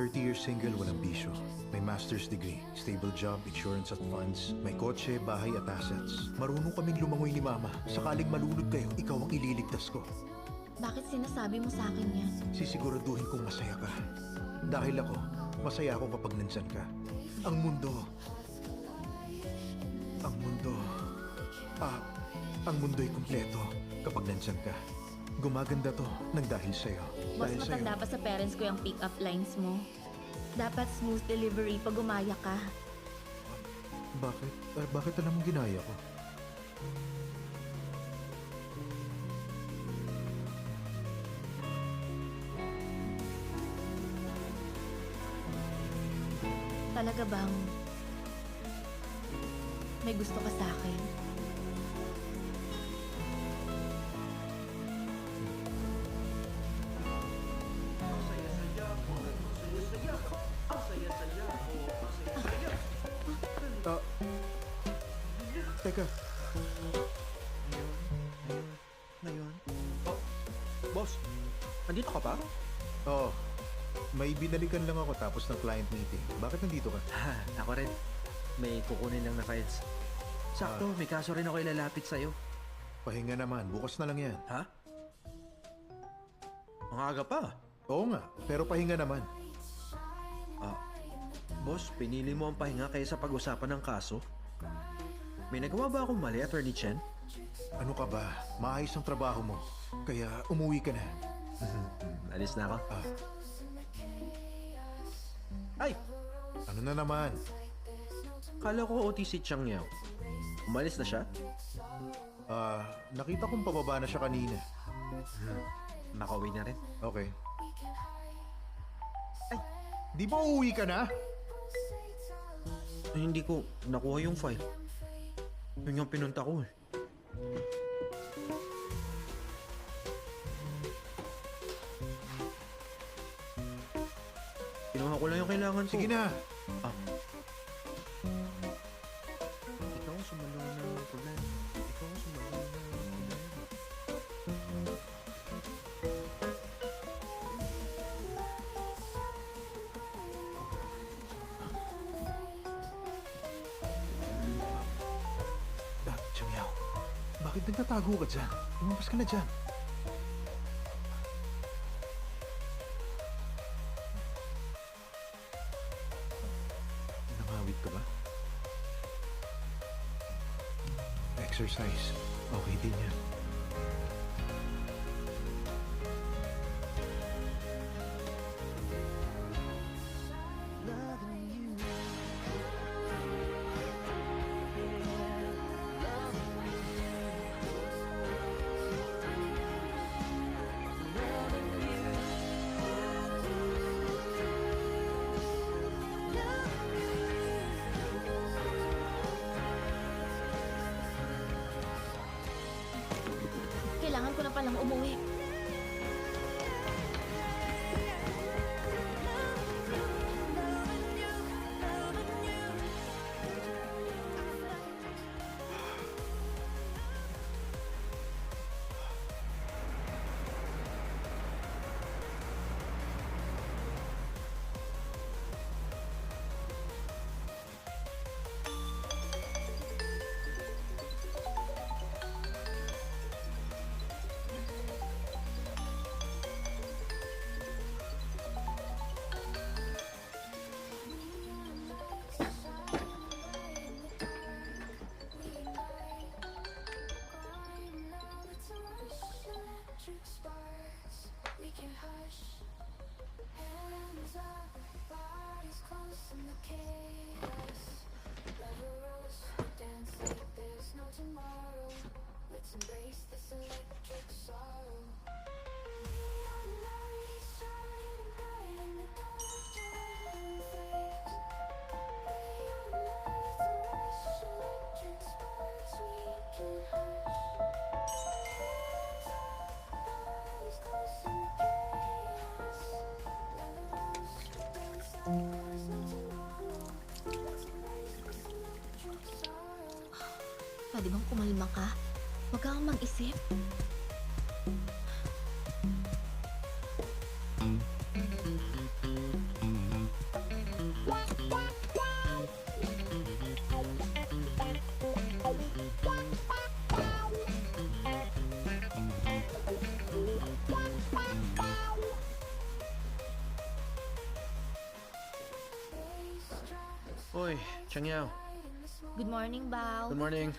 30 years single, walang bisyo. May master's degree, stable job, insurance at funds. May kotse, bahay at assets. Marunong kaming lumangoy ni Mama. Sakaling malunod kayo, ikaw ang ililigtas ko. Bakit sinasabi mo sa akin yan? Sisiguraduhin kong masaya ka. Dahil ako, masaya ako kapag nandyan ka. Ang mundo... Ang mundo'y kumpleto kapag nandyan ka. Gumaganda to ng dahil sa'yo. Mas Dahil matanda pa sa parents ko yung pick-up lines mo. Dapat smooth delivery pag umaya ka. Bakit? Bakit alam mong ginaya ko? Talaga bang may gusto ka sa akin? Teka. Ngayon? Oh, boss, andito ka pa? Oo. May binalikan lang ako tapos ng client meeting. Bakit nandito ka? Ha, ako rin. May kukunin lang na files. Sakto, may kaso rin ako ilalapit sa'yo. Pahinga naman. Bukas na lang yan. Ha? Ang aga pa. Oo nga. Pero pahinga naman. Boss, pinili mo ang pahinga kaysa pag-usapan ng kaso? May nagawa ba akong mali, Attorney Chen? Ano ka ba? Maayos ang trabaho mo. Kaya umuwi ka na. Alis na ako. Ay! Ano na naman? Kala ko OT si Chang Yao. Umalis na siya? Nakita kong pababa na siya kanina. Makauwi na rin. Okay. Ay, di ba uuwi ka na? Hindi ko nakuha yung file. Yun yung pinunta ko eh. Kinuha ko lang yung kailangan ko. Sige na. Ikaw sumalo ng problema. Ikaw sumalo ng problema. Changyaw, bakit nagtatago ka dyan? Lumabas ka na dyan. Namawit ka ba? Exercise. Okay din yan. Kailangan ko na palang umuwi. Pwede bang kumalma ka? Huwag kang mag-isip. Hoy, Chang Yao. Good morning, Bao. Good morning.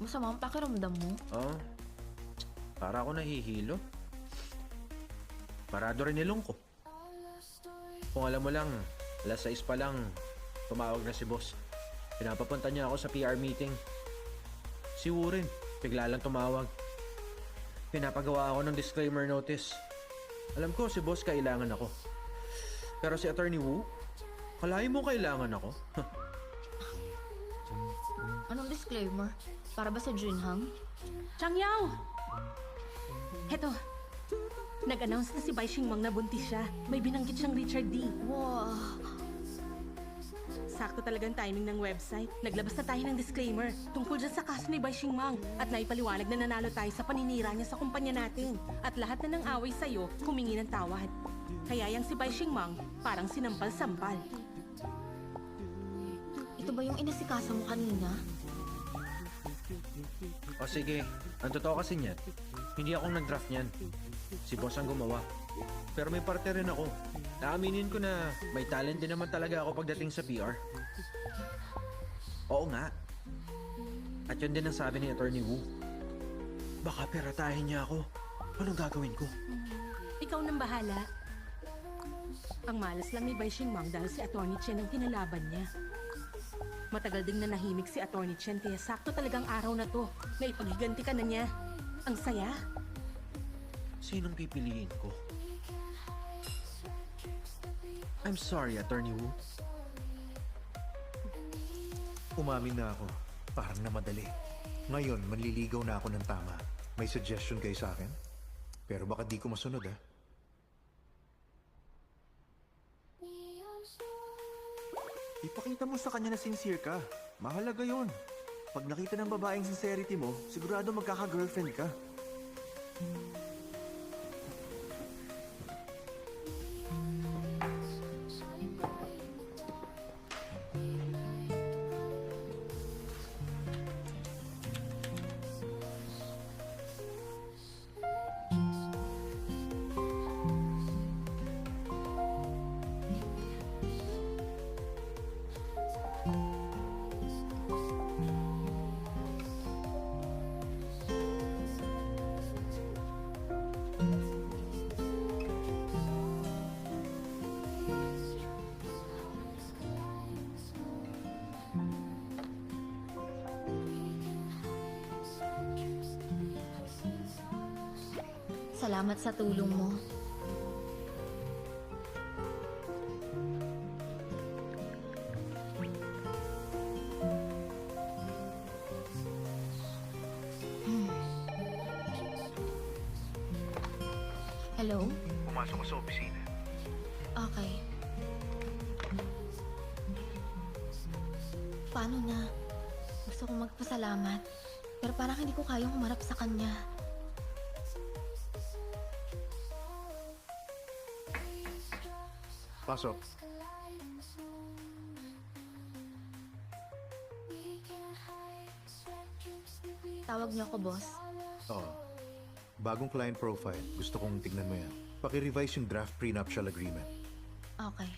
Masama ang pakiramdam mo. Oh, para ako nahihilo. Parado rin ilong ko. Kung alam mo lang, alas 6 pa lang, tumawag na si boss. Pinapapunta niya ako sa PR meeting. Si Wu rin, bigla lang tumawag. Pinapagawa ako ng disclaimer notice. Alam ko si boss kailangan ako. Pero si Attorney Wu, kalahin mo kailangan ako. Anong disclaimer? Para ba sa Junhang? Chang Yao! Heto, nag-announce na si Bai Xingmang na buntis siya. May binanggit siyang Richard D. Wow. Sakto talagang timing ng website. Naglabas na tayo ng disclaimer tungkol dyan sa kaso ni Bai Xingmang at naipaliwanag na nanalo tayo sa paninira niya sa kumpanya natin. At lahat na ng away sa'yo, humingi ng tawad. Kaya yang si Bai Xingmang, parang sinampal-sampal. Ito ba yung inasikasa mo kanina? O sige, ang totoo kasi niyan, hindi akong nag-draft niyan. Si boss ang gumawa. Pero may parte rin ako. Naaminin ko na may talent din naman talaga ako pagdating sa PR. Oo nga. At yun din ang sabi ni Attorney Wu. Baka peratahin niya ako. Anong gagawin ko? Ikaw nang bahala. Ang malas lang ni Bai Xingmang dahil si Atty. Chen ang kinalaban niya. Matagal ding nanahimik si Atty. Chen kaya sakto talagang araw na to na ipaghiganti ka na niya. Ang saya. Sinong pipiliin ko? I'm sorry, Attorney Wu. Umamin na ako. Parang namadali. Ngayon, manliligaw na ako ng tama. May suggestion kayo sa akin? Pero baka di ko masunod, ah. Ipakita mo sa kanya na sincere ka. Mahalaga yon. Pag nakita ng babaeng sincerity mo, sigurado magkaka-girlfriend ka. Salamat sa tulong mo. Hello? Pumasok ko sa opisina. Okay. Paano na? Gusto kong magpasalamat. Pero parang hindi ko kayang humarap sa kanya. Pasok. Tawag niyo ako, boss. Oo. Bagong client profile. Gusto kong tignan mo yan. Paki-revise yung draft prenuptial agreement. Okay.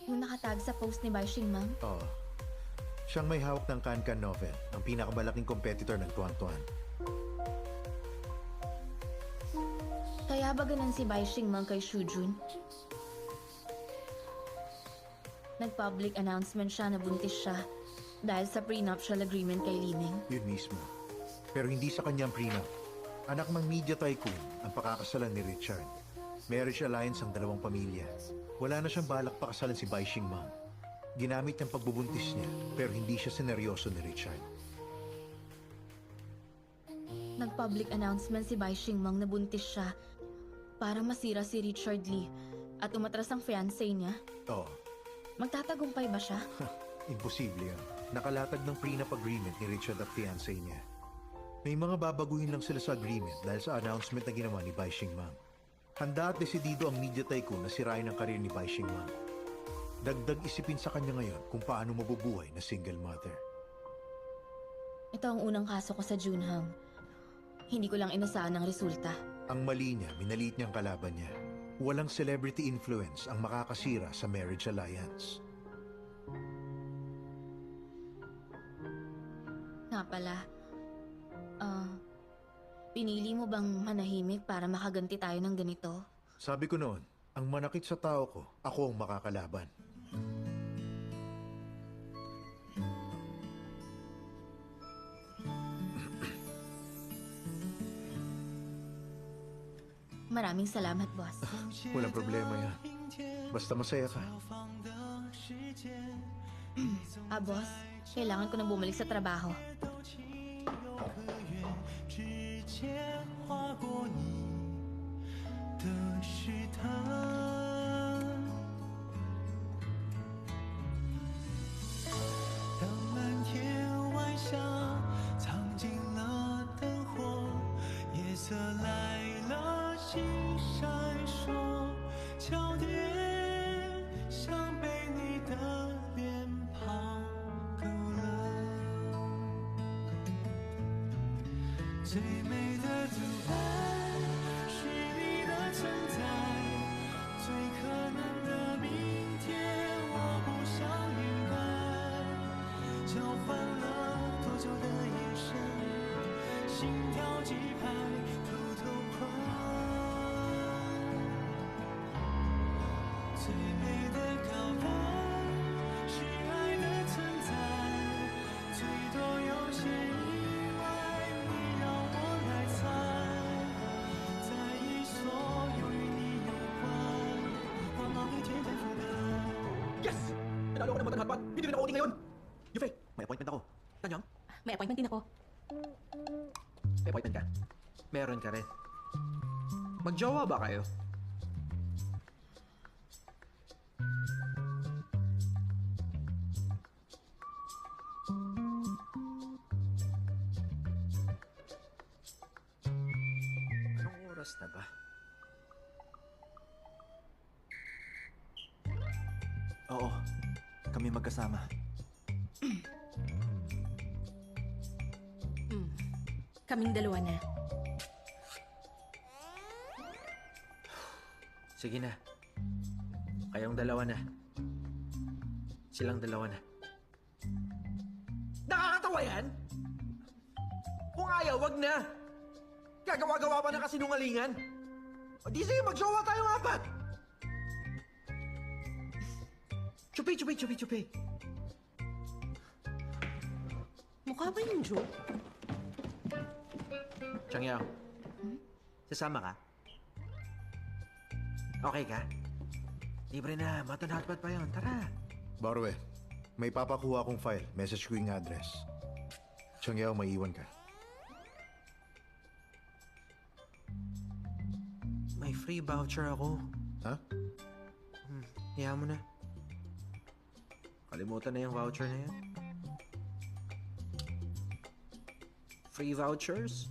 Yung nakatag sa post ni Bai Xingmang? Oo. Siyang may hawak ng Can-Can novel, ang pinakamalaking competitor ng Tuan-Tuan. Kaya ba ganun si Bai Xingmang kay Shujun? Nag-public announcement siya na buntis siya dahil sa prenuptial agreement kay Lining. Yun mismo. Pero hindi sa kanyang prenup. Anak ng media tycoon ang pakakasalan ni Richard. Marriage alliance ang dalawang pamilya. Wala na siyang balak pakasalan si Bai Xingmang. Ginamit niyang pagbubuntis niya, pero hindi siya sineryoso ni Richard. Nag-public announcement si Bai Xingmang na buntis siya para masira si Richard Lee at umatras ang fiancé niya. Oo. Magtatagumpay ba siya? Imposible yun. Nakalatag ng prenup agreement ni Richard at fiancé niya. May mga babaguhin lang sila sa agreement dahil sa announcement na ginawa ni Bai Xingmang. Handa at desidido ang media tycoon na sirain ang karir ni Bai Xingmang. Dagdag isipin sa kanya ngayon kung paano mabubuhay na single mother. Ito ang unang kaso ko sa Junhang. Hindi ko lang inasahan ang resulta. Ang mali niya, minaliit niyang kalaban niya. Walang celebrity influence ang makakasira sa marriage alliance. Nga pala, pinili mo bang manahimik para makaganti tayo ng ganito? Sabi ko noon, ang manakit sa tao ko, ako ang makakalaban. Maraming salamat, boss. Walang problema yan. Basta masaya ka. Boss, kailangan ko na bumalik sa trabaho. 指尖划过你的试探，当蓝天晚霞藏进了灯火，夜色来了，星闪烁，焦点像被你的脸庞勾勒。 最美的独白是你的存在，最可能的明天我不想掩盖，交换了多久的眼神，心跳几拍，偷偷快。最美的告白是爱的存在，最多有些意外。 Yes! Nanalo ko ng matang hotpot. Hindi rin ako uti ngayon. Yufe, may appointment ako. Tanyang, May appointment din ako. may appointment ka. Meron ka rin. Magjowa ba kayo? Anong oras na ba? Oo, kami magkasama. Kaming dalawa na. Sige na. Kayong dalawa na. Silang dalawa na. Nakakatawa yan? Kung ayaw, wag na. Gagawa-gawa pa na kasinungalingan. O di sige, magjowa tayong apat. Chupi, chupi, chupi, chupi. Mukha ba yung joke? Changyao, sasama ka? Okay ka? Libre na, maton hotpot pa yun. Tara. Barwe, may papakuha akong file. Message ko yung address. Changyao, may iwan ka. May free voucher ako. Ha? Hiya mo na. Kalimutan na yung voucher na yan. Free vouchers?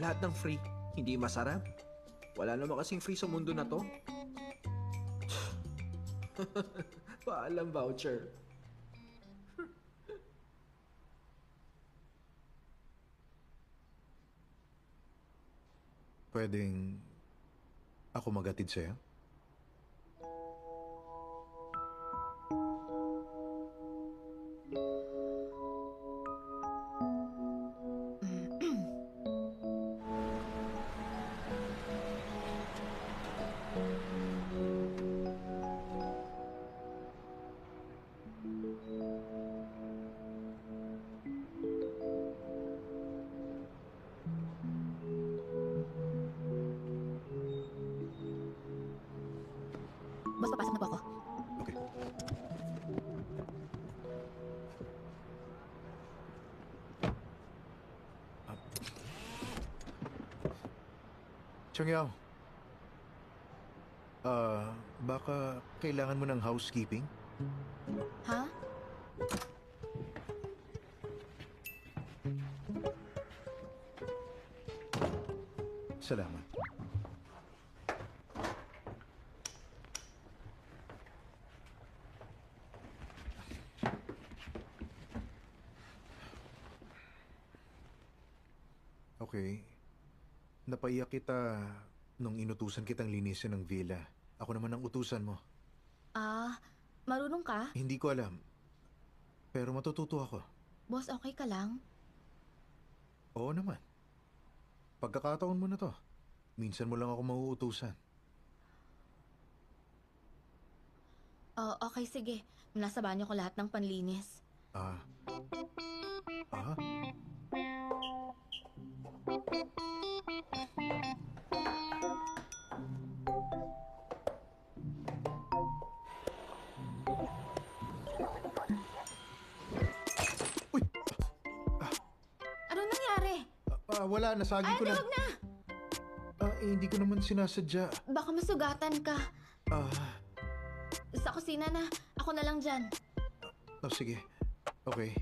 Lahat ng free. Hindi masarap. Wala naman kasing free sa mundo na to. Paalam voucher. Pwedeng ako magatid sa'yo? Boss, papasok na po ako. Okay. Changyao. Baka kailangan mo ng housekeeping? Ha? Salamat. Okay. Napaiyak kita nung inutusan kitang linisin ng villa. Ako naman ang utusan mo. Marunong ka? Hindi ko alam. Pero matututo ako. Boss, okay ka lang? Oo naman. Pagkakataon mo na to. Minsan mo lang ako mauutusan. Okay, sige. Nasa banyo ko lahat ng panlinis. Ah. Uy! Anong nangyari? Wala. Nasagi ko na. Huwag na! Hindi ko naman sinasadya. Baka masugatan ka. Sa kusina na. Ako na lang dyan. Sige. Okay.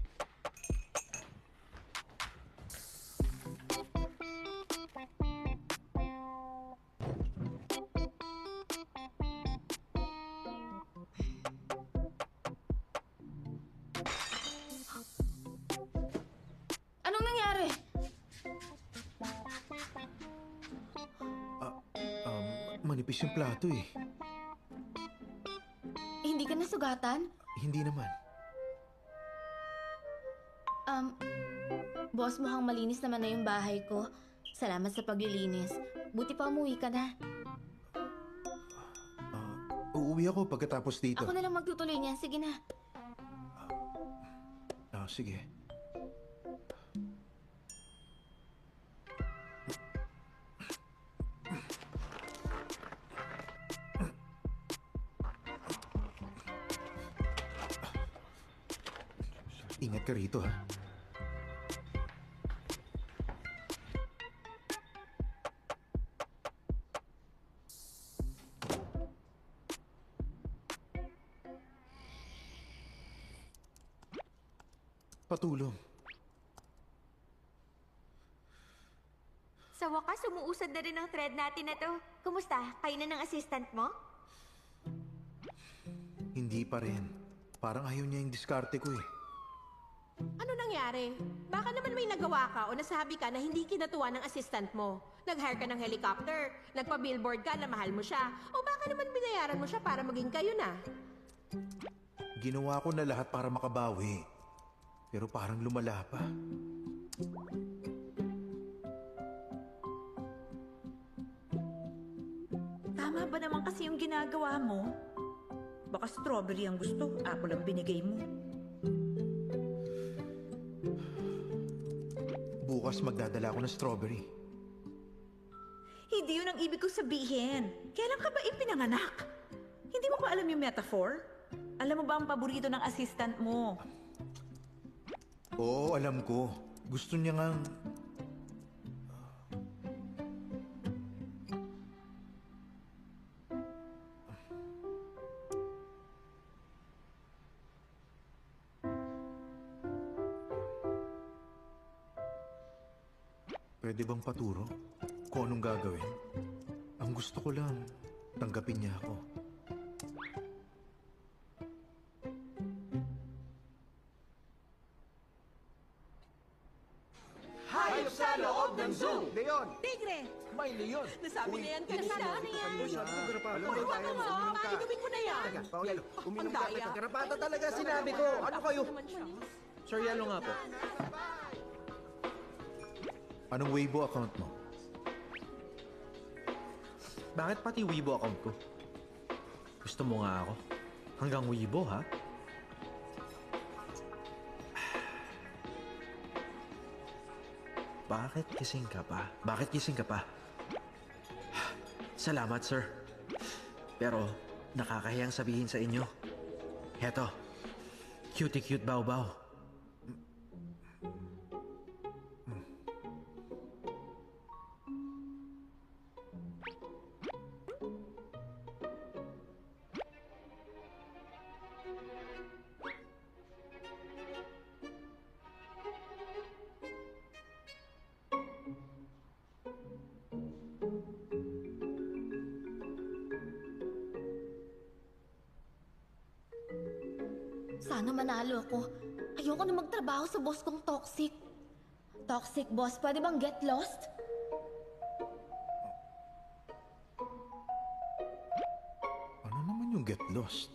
Anong nangyari? Manipis yung plato eh. Hindi ka nasugatan? Hindi naman. Boss, mukhang malinis naman na yung bahay ko. Salamat sa paglilinis. Buti pa umuwi ka na. Uuwi ako pagkatapos dito. Ako na lang magtutuloy niyan. Sige na. Sige. Ingat ka rito, ha? Patulong. Sa wakas, umuusad na rin ang thread natin na to. Kumusta? Kayo na ng assistant mo? Hindi pa rin. Parang ayaw niya yung diskarte ko eh. Ano nangyari? Baka naman may nagawa ka o nasabi ka na hindi kinatuwa ng assistant mo. Nag-hire ka ng helicopter, nagpa-billboard ka na mahal mo siya, o baka naman binayaran mo siya para maging kayo na. Ginawa ko na lahat para makabawi. Pero parang lumala pa. Tama ba naman kasi yung ginagawa mo? Baka strawberry ang gusto, apple ang binigay mo. Bukas magdadala ako ng strawberry. Hindi yun ang ibig kong sabihin. Kailan ka ba ipinanganak? Hindi mo ba alam yung metaphor? Alam mo ba ang paborito ng assistant mo? Oo, alam ko. Gusto niya ngang... Pwede bang paturo kung anong gagawin? Ang gusto ko lang, tanggapin niya ako. Hayop sa loob ng zoo! Leon! Tigre! May leon! Nasabi na yan kanina. Ano yan? Huwag mo, pakinumin mo na yan. Uminom Ang ka. daya. Garapata talaga sinabi ko. Ano kayo? Naman siya. Sir Yelo nga po. Anong Weibo account mo? Bakit pati Weibo account ko? Gusto mo nga ako? Hanggang Weibo, ha? Bakit gising ka pa? Bakit gising ka pa? Salamat, sir. Pero, nakakahiyang sabihin sa inyo. Heto, cutie-cute baw-baw. Sana manalo ako. Ayoko na magtrabaho sa boss kong toxic. Toxic boss, pwede bang get lost? Ano naman yung get lost?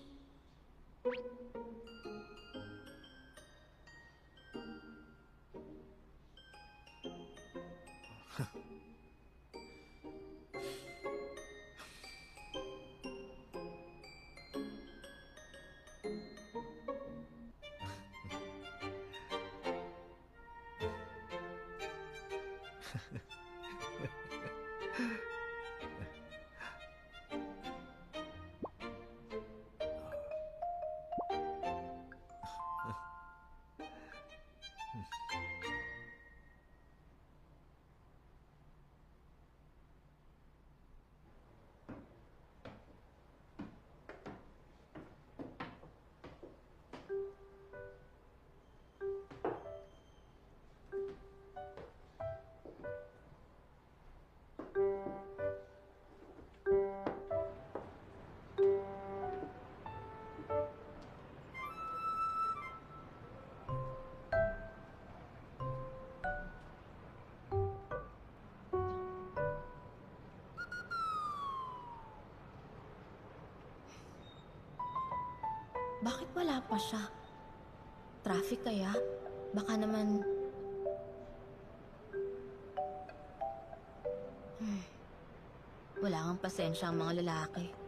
Bakit wala pa siya? Traffic kaya? Baka naman... Wala kang pasensya ang mga lalaki.